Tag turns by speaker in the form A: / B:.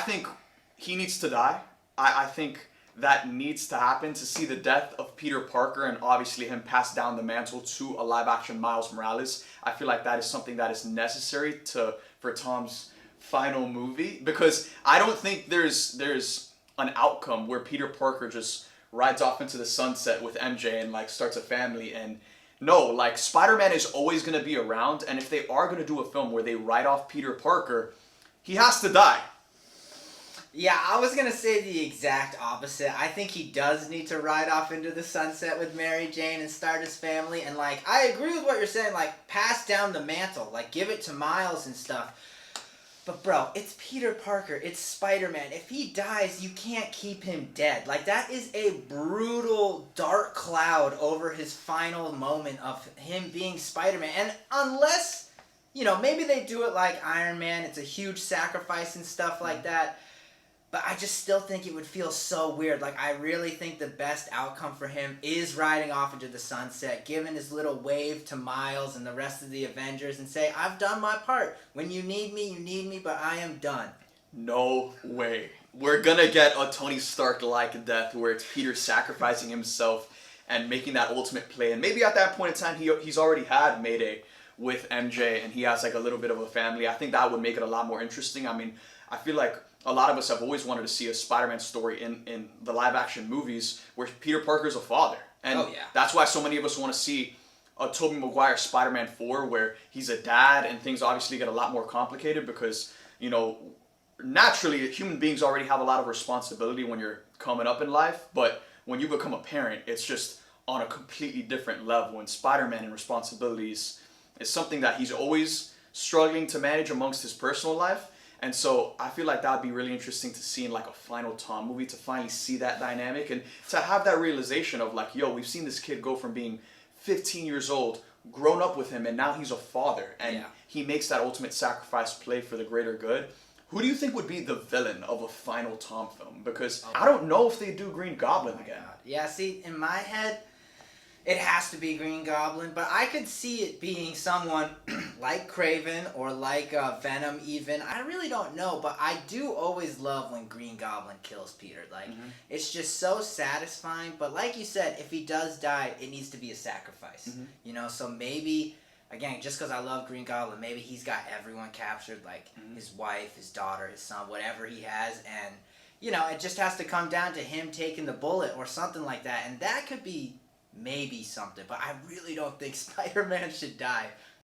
A: think he needs to die. I think that needs to happen to see the death of Peter Parker and obviously him pass down the mantle to a live action Miles Morales. I feel like that is something that is necessary for Tom's final movie, because I don't think there's an outcome where Peter Parker just rides off into the sunset with MJ and like starts a family. And no, like Spider-Man is always going to be around, and if they are going to do a film where they write off Peter Parker, he has to die.
B: Yeah, I was going to say the exact opposite. I think he does need to ride off into the sunset with Mary Jane and start his family. And, like, I agree with what you're saying. Like, pass down the mantle. Like, give it to Miles and stuff. But, bro, it's Peter Parker. It's Spider-Man. If he dies, you can't keep him dead. Like, that is a brutal, dark cloud over his final moment of him being Spider-Man. And unless, you know, maybe they do it like Iron Man. It's a huge sacrifice and stuff like that. But I just still think it would feel so weird. Like, I really think the best outcome for him is riding off into the sunset, giving his little wave to Miles and the rest of the Avengers and say, I've done my part. When you need me, but I am done.
A: No way. We're gonna get a Tony Stark-like death where it's Peter sacrificing himself and making that ultimate play. And maybe at that point in time, he's already had Mayday with MJ and he has like a little bit of a family. I think that would make it a lot more interesting. I mean, I feel like a lot of us have always wanted to see a Spider-Man story in the live-action movies where Peter Parker's a father. And that's why so many of us want to see a Tobey Maguire Spider-Man 4 where he's a dad and things obviously get a lot more complicated because, you know, naturally human beings already have a lot of responsibility when you're coming up in life, but when you become a parent, it's just on a completely different level. And Spider-Man and responsibilities is something that he's always struggling to manage amongst his personal life. And so I feel like that would be really interesting to see in like a final Tom movie, to finally see that dynamic and to have that realization of like, yo, we've seen this kid go from being 15 years old, grown up with him, and now he's a father. And he makes that ultimate sacrifice play for the greater good. Who do you think would be the villain of a final Tom film? Because I don't know if they do Green Goblin again.
B: Yeah, see, in my head, it has to be Green Goblin, but I could see it being someone like Kraven or like Venom even. I really don't know, but I do always love when Green Goblin kills Peter. Like, it's just so satisfying. But like you said, if he does die, it needs to be a sacrifice. You know, so maybe, again, just because I love Green Goblin, maybe he's got everyone captured, like his wife, his daughter, his son, whatever he has, and, you know, it just has to come down to him taking the bullet or something like that, and that could be maybe something, but I really don't think Spider-Man should die.